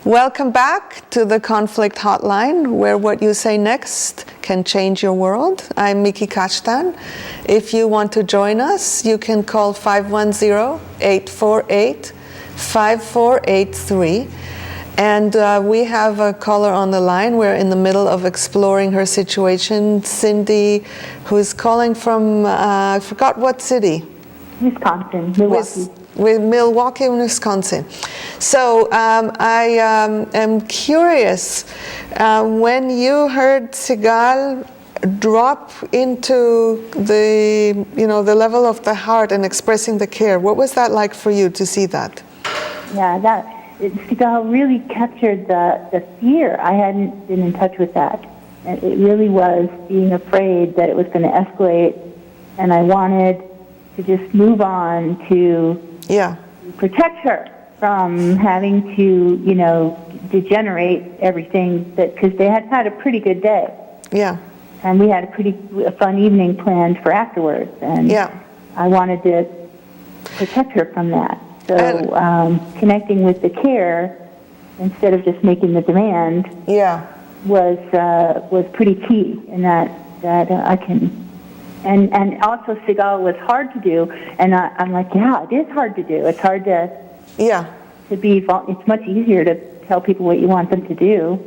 Welcome back to the Conflict Hotline, where what you say next can change your world. I'm Miki. If you want to join us, you can call 510-848-5483. And we have a caller on the line. We're in the middle of exploring her situation. Cindy, who's calling from, I forgot what city? Wisconsin, Milwaukee. With Milwaukee, Wisconsin. So I am curious, when you heard Sigal drop into the, the level of the heart and expressing the care, what was that like for you to see that? Yeah, Sigal really captured the fear. I hadn't been in touch with that. And it really was being afraid that it was going to escalate, and I wanted to just move on to protect her from having to, degenerate everything, because they had had a pretty good day. Yeah. And we had a fun evening planned for afterwards, and I wanted to protect her from that. So connecting with the care instead of just making the demand was pretty key in that I can. And also Sigal was hard to do, and I'm like, it is hard to do. It's hard to be. It's much easier to tell people what you want them to do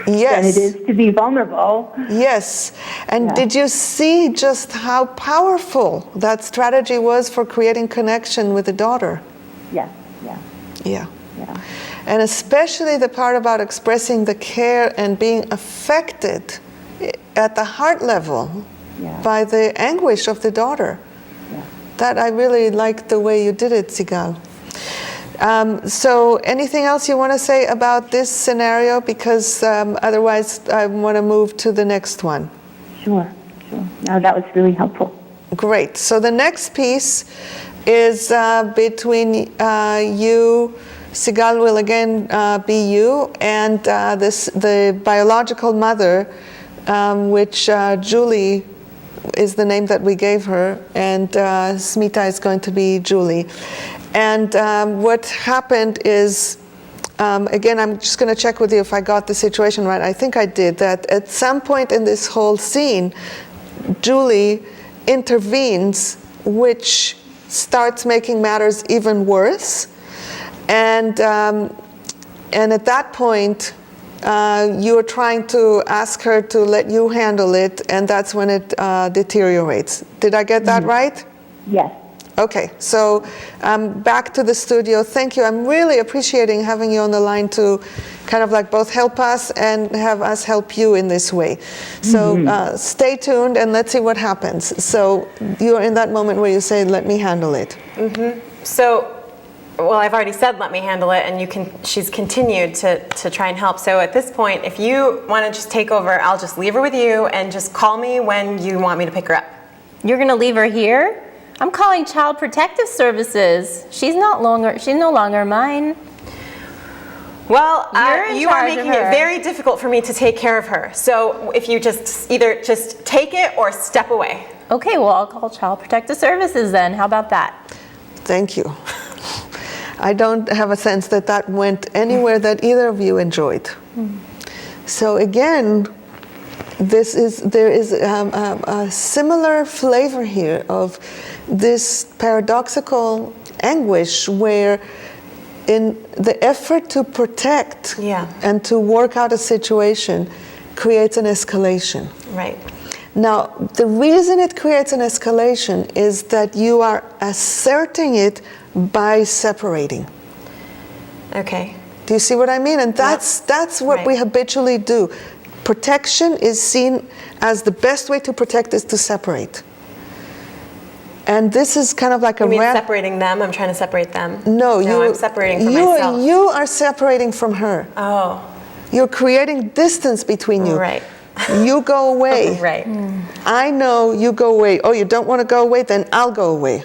than it is to be vulnerable. Yes, and did you see just how powerful that strategy was for creating connection with the daughter? Yeah. And especially the part about expressing the care and being affected at the heart level. By the anguish of the daughter. That I really liked the way you did it, Sigal. So anything else you want to say about this scenario? Because otherwise I want to move to the next one. Sure. No, that was really helpful. Great. So the next piece is between you, Sigal will again be you, and the biological mother, which Julie is the name that we gave her, and Smita is going to be Julie. And what happened is, again, I'm just going to check with you if I got the situation right. I think I did. That at some point in this whole scene, Julie intervenes, which starts making matters even worse. And at that point, you're trying to ask her to let you handle it, and that's when it deteriorates. Did I get that right? Yes. Okay, so back to the studio. Thank you. I'm really appreciating having you on the line to kind of like both help us and have us help you in this way. So stay tuned and let's see what happens. So you're in that moment where you say, let me handle it. Well, I've already said let me handle it, and she's continued to try and help. So at this point, if you want to just take over, I'll just leave her with you and just call me when you want me to pick her up. You're going to leave her here? I'm calling Child Protective Services. She's no longer mine. Well, you are making it very difficult for me to take care of her. So if you just either just take it or step away. Okay, well, I'll call Child Protective Services then. How about that? Thank you. I don't have a sense that went anywhere that either of you enjoyed. So again, there is a similar flavor here of this paradoxical anguish where in the effort to protect and to work out a situation creates an escalation. Right. Now, the reason it creates an escalation is that you are asserting it by separating. Okay. Do you see what I mean? And that's what we habitually do. Protection is seen as the best way to protect is to separate. And this is kind of like you mean separating them? I'm trying to separate them. No, I'm separating from myself. You are separating from her. Oh. You're creating distance between you. Right. You go away. Right. I know you go away. Oh, you don't want to go away? Then I'll go away.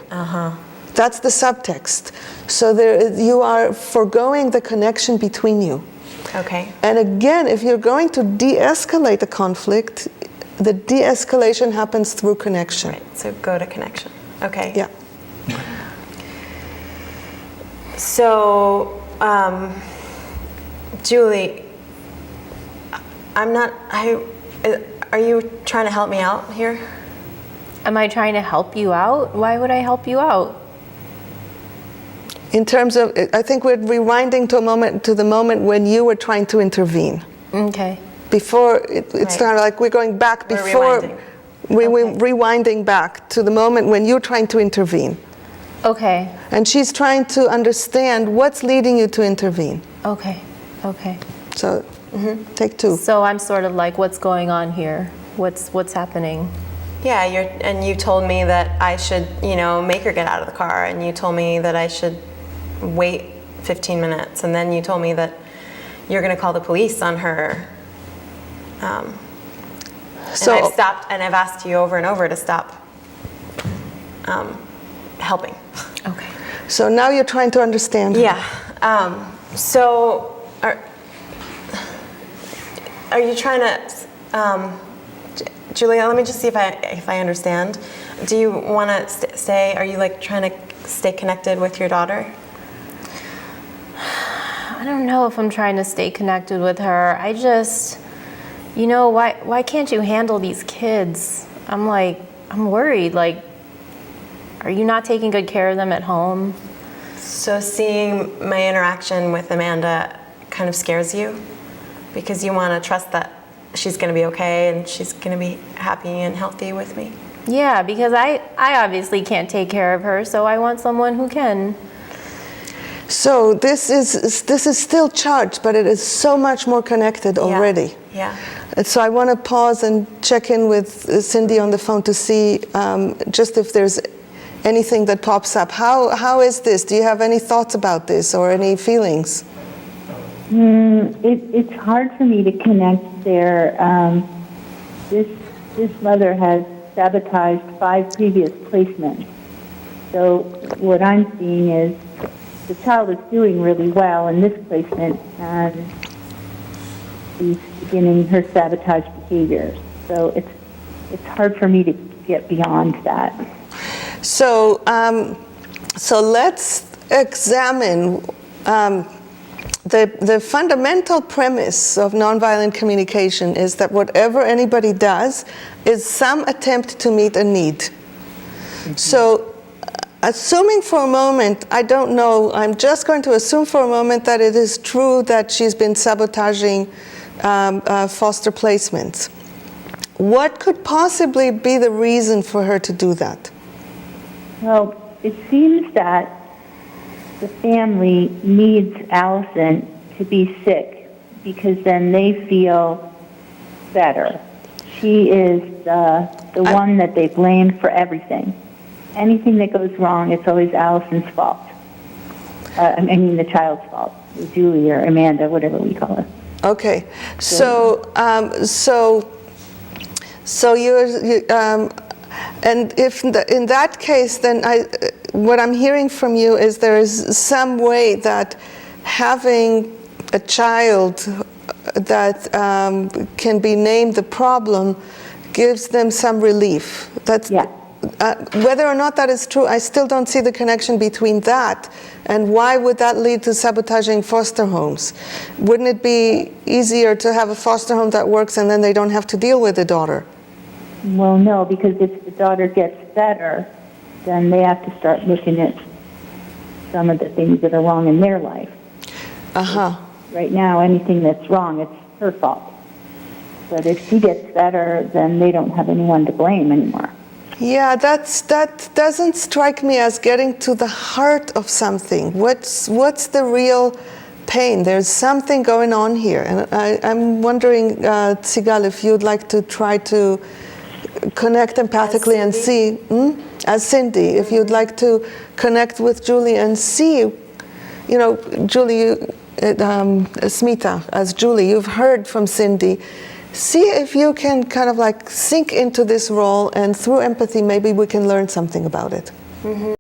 That's the subtext. So you are foregoing the connection between you. Okay. And again, if you're going to de-escalate a conflict, the de-escalation happens through connection. Right. So go to connection. Okay. Yeah. So Julie, are you trying to help me out here? Am I trying to help you out? Why would I help you out? In terms of, I think we're rewinding to the moment when you were trying to intervene. Okay. Before, it's kind of like we're going back We're before. rewinding. We're rewinding back to the moment when you're trying to intervene. Okay. And she's trying to understand what's leading you to intervene. Okay. Okay. So, take two. So I'm sort of like, what's going on here? What's happening? Yeah, and you told me that I should, make her get out of the car, and you told me that I should wait 15 minutes, and then you told me that you're going to call the police on her. So and I've stopped, and I've asked you over and over to stop helping. Okay. So now you're trying to understand. Yeah. So are you trying to, Julia? Let me just see if I understand. Do you want to say? Are you like trying to stay connected with your daughter? I don't know if I'm trying to stay connected with her. I just, why can't you handle these kids? I'm worried. Like, are you not taking good care of them at home? So seeing my interaction with Amanda kind of scares you because you want to trust that she's going to be okay and she's going to be happy and healthy with me. Yeah, because I obviously can't take care of her, so I want someone who can. So this is still charged, but it is so much more connected already. Yeah. And so I want to pause and check in with Cindy on the phone to see just if there's anything that pops up. How is this? Do you have any thoughts about this or any feelings? It's hard for me to connect there. This mother has sabotaged 5 previous placements. So what I'm seeing is the child is doing really well in this placement, and she's beginning her sabotage behaviors. So it's hard for me to get beyond that. So let's examine the fundamental premise of nonviolent communication is that whatever anybody does is some attempt to meet a need. Mm-hmm. So assuming for a moment, I don't know, I'm just going to assume for a moment that it is true that she's been sabotaging foster placements. What could possibly be the reason for her to do that? Well, it seems that the family needs Allison to be sick because then they feel better. She is the one that they blame for everything. Anything that goes wrong, it's always Allison's fault. I mean, the child's fault, Julie or Amanda, whatever we call her. Okay, so you're, and if in that case, then what I'm hearing from you is there is some way that having a child that can be named the problem gives them some relief. That's, yeah. Whether or not that is true, I still don't see the connection between that and why would that lead to sabotaging foster homes. Wouldn't it be easier to have a foster home that works and then they don't have to deal with the daughter? Well, no, because if the daughter gets better, then they have to start looking at some of the things that are wrong in their life. Uh-huh. Right now, anything that's wrong, it's her fault. But if she gets better, then they don't have anyone to blame anymore. Yeah, that doesn't strike me as getting to the heart of something. What's the real pain? There's something going on here. And I'm wondering, Sigal, if you'd like to try to connect empathically and see, as Cindy, if you'd like to connect with Julie and see, Julie, Smita, as Julie, you've heard from Cindy. See if you can kind of like sink into this role, and through empathy, maybe we can learn something about it. Mm-hmm.